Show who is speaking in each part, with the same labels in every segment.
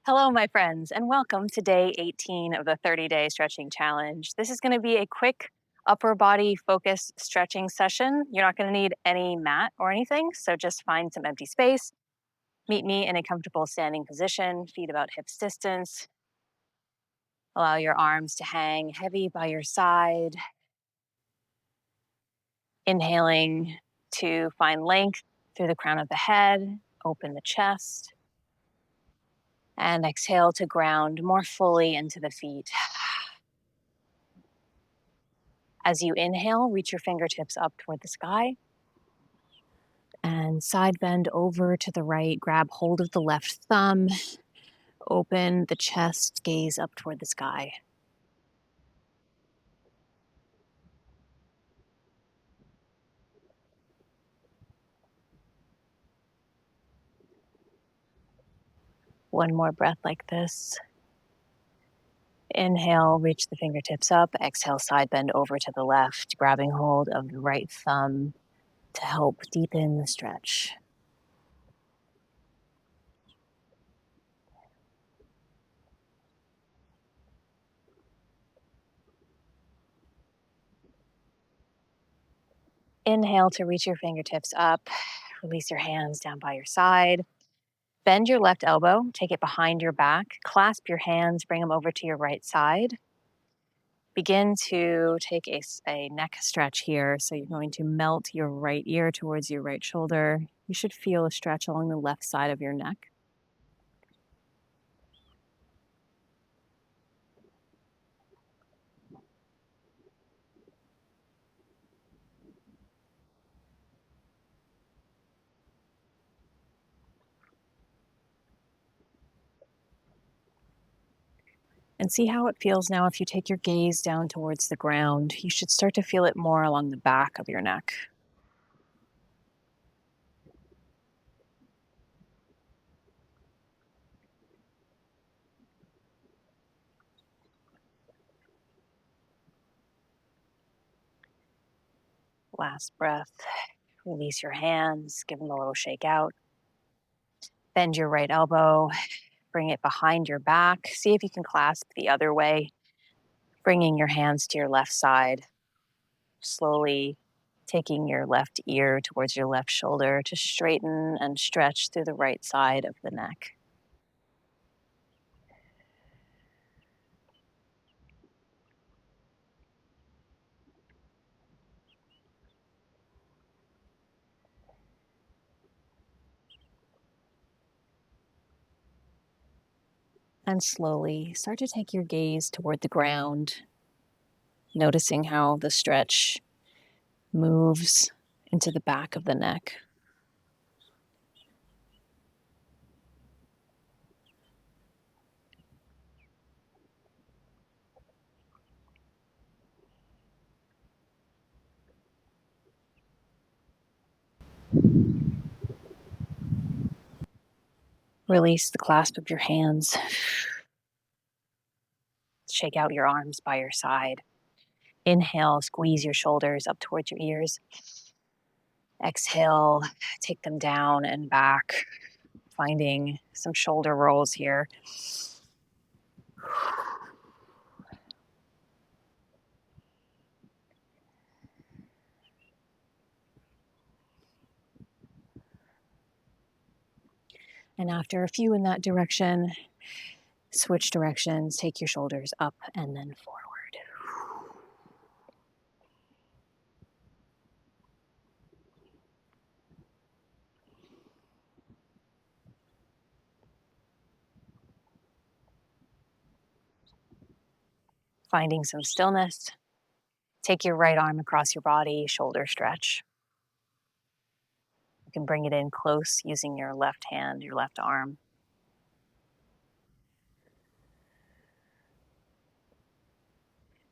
Speaker 1: Hello, my friends, and welcome to day 18 of the 30-day stretching challenge. This is going to be a quick upper body focused stretching session. You're not going to need any mat or anything, so just find some empty space. Meet me in a comfortable standing position, feet about hips distance. Allow your arms to hang heavy by your side. Inhaling to find length through the crown of the head, open the chest. And exhale to ground more fully into the feet. As you inhale, reach your fingertips up toward the sky. And side bend over to the right, grab hold of the left thumb, open the chest, gaze up toward the sky. One more breath like this. Inhale, reach the fingertips up. Exhale, side bend over to the left, grabbing hold of the right thumb to help deepen the stretch. Inhale to reach your fingertips up. Release your hands down by your side. Bend your left elbow, take it behind your back, clasp your hands, bring them over to your right side. Begin to take a neck stretch here. So you're going to melt your right ear towards your right shoulder. You should feel a stretch along the left side of your neck. And see how it feels now if you take your gaze down towards the ground. You should start to feel it more along the back of your neck. Last breath. Release your hands, give them a little shake out. Bend your right elbow, bring it behind your back. See if you can clasp the other way, bringing your hands to your left side. Slowly taking your left ear towards your left shoulder to straighten and stretch through the right side of the neck. And slowly start to take your gaze toward the ground, noticing how the stretch moves into the back of the neck. Release the clasp of your hands. Shake out your arms by your side. Inhale, squeeze your shoulders up towards your ears. Exhale, take them down and back, finding some shoulder rolls here. And after a few in that direction, switch directions, take your shoulders up and then forward. Finding some stillness. Take your right arm across your body, shoulder stretch. You can bring it in close using your left hand, your left arm.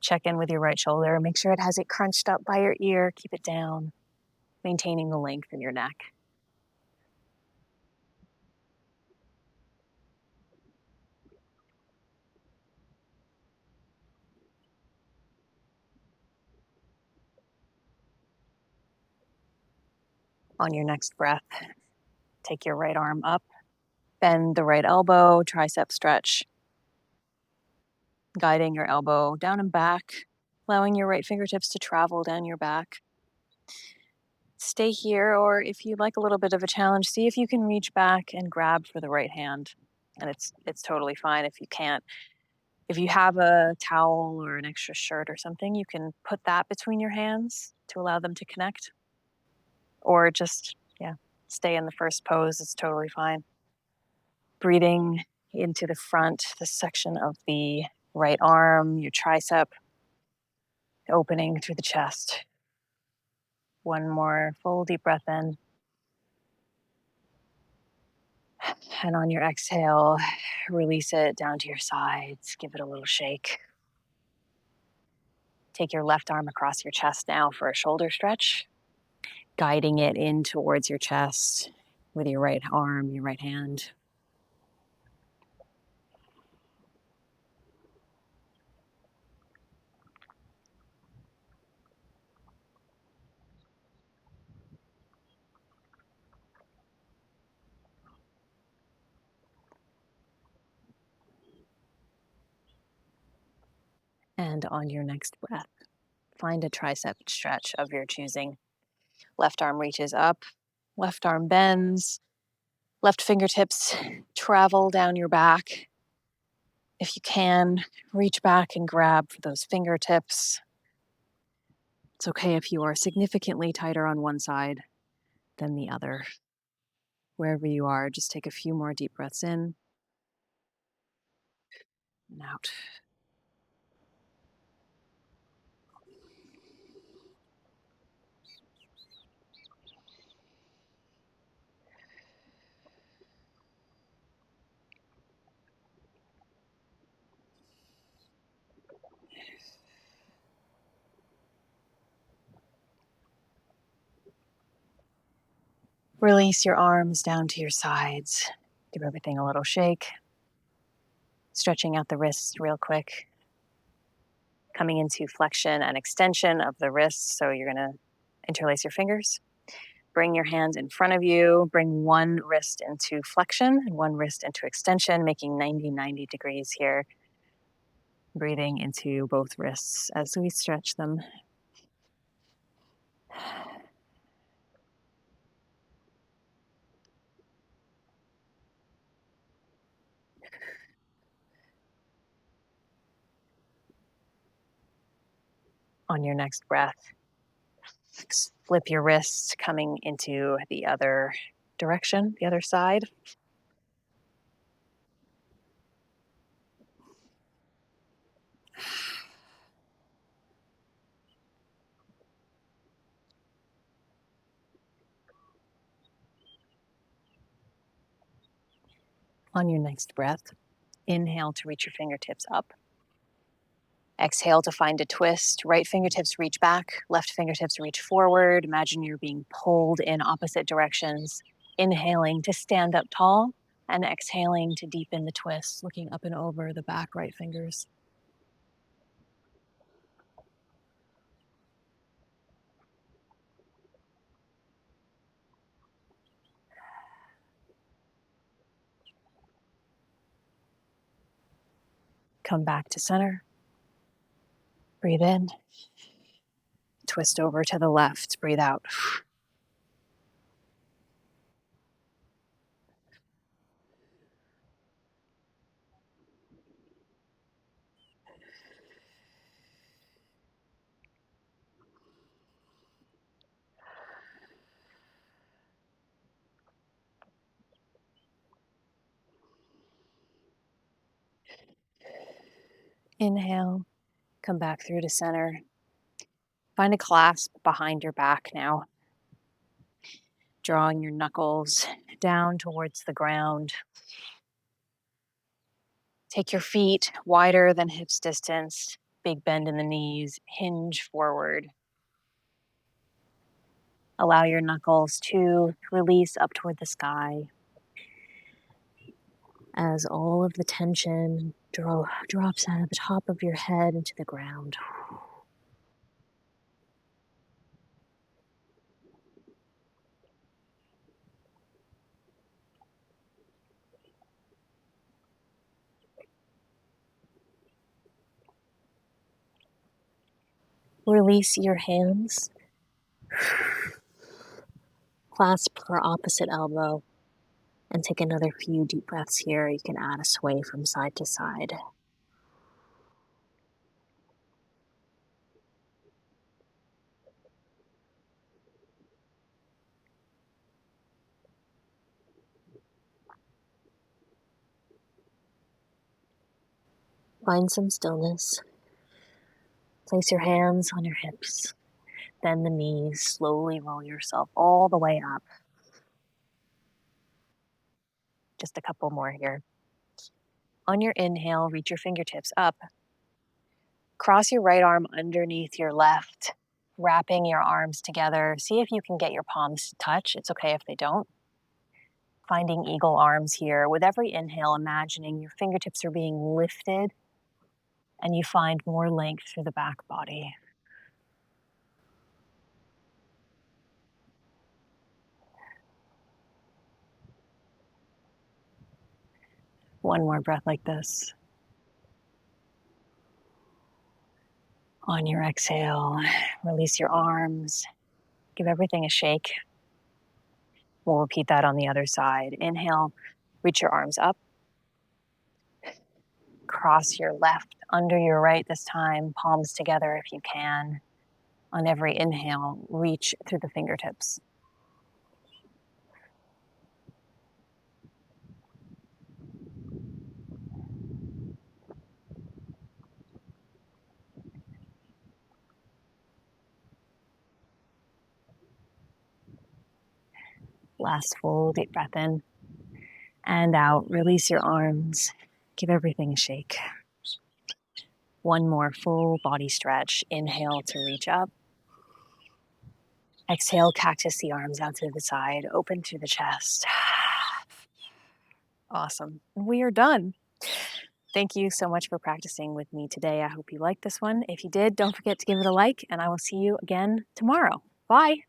Speaker 1: Check in with your right shoulder. Make sure it has it crunched up by your ear. Keep it down, maintaining the length in your neck. On your next breath, take your right arm up, Bend the right elbow, tricep stretch, guiding your elbow down and back, allowing your right fingertips to travel down your back. Stay here, or if you'd like a little bit of a challenge, see if you can reach back and grab for the right hand. And it's totally fine if you can't. If you have a towel or an extra shirt or something, you can put that between your hands to allow them to connect. Or just, yeah, stay in the first pose. It's totally fine. Breathing into the front, the section of the right arm, your tricep, opening through the chest. One more full deep breath in. And on your exhale, release it down to your sides. Give it a little shake. Take your left arm across your chest now for a shoulder stretch, guiding it in towards your chest with your right arm, your right hand. And on your next breath, find a tricep stretch of your choosing. Left arm reaches up, left arm bends, left fingertips travel down your back. If you can, reach back and grab for those fingertips. It's okay if you are significantly tighter on one side than the other. Wherever you are, just take a few more deep breaths in and out. Release your arms down to your sides. Give everything a little shake. Stretching out the wrists real quick. Coming into flexion and extension of the wrists. So you're going to interlace your fingers. Bring your hands in front of you. Bring one wrist into flexion and one wrist into extension, making 90 degrees here. Breathing into both wrists as we stretch them. On your next breath, flip your wrists coming into the other direction, the other side. On your next breath, inhale to reach your fingertips up. Exhale to find a twist. Right fingertips reach back, left fingertips reach forward. Imagine you're being pulled in opposite directions. Inhaling to stand up tall and exhaling to deepen the twist, looking up and over the back right fingers. Come back to center. Breathe in. Twist over to the left. Breathe out. Inhale. Come back through to center. Find a clasp behind your back now. Drawing your knuckles down towards the ground. Take your feet wider than hips distance. Big bend in the knees. Hinge forward. Allow your knuckles to release up toward the sky as all of the tension drops out of the top of your head into the ground. Release your hands. Clasp your opposite elbow. And take another few deep breaths here. You can add a sway from side to side. Find some stillness. Place your hands on your hips. Bend the knees. Slowly roll yourself all the way up. Just a couple more here. On your inhale, reach your fingertips up. Cross your right arm underneath your left, wrapping your arms together. See if you can get your palms to touch. It's okay if they don't. Finding eagle arms here. With every inhale, imagining your fingertips are being lifted and you find more length through the back body. One more breath like this. On your exhale, release your arms. Give everything a shake. We'll repeat that on the other side. Inhale, reach your arms up. Cross your left under your right this time, palms together if you can. On every inhale, reach through the fingertips. Last full deep breath in and out. Release your arms. Give everything a shake. One more full body stretch. Inhale to reach up. Exhale, cactus the arms out to the side. Open through the chest. Awesome. We are done. Thank you so much for practicing with me today. I hope you liked this one. If you did, don't forget to give it a like, and I will see you again tomorrow. Bye.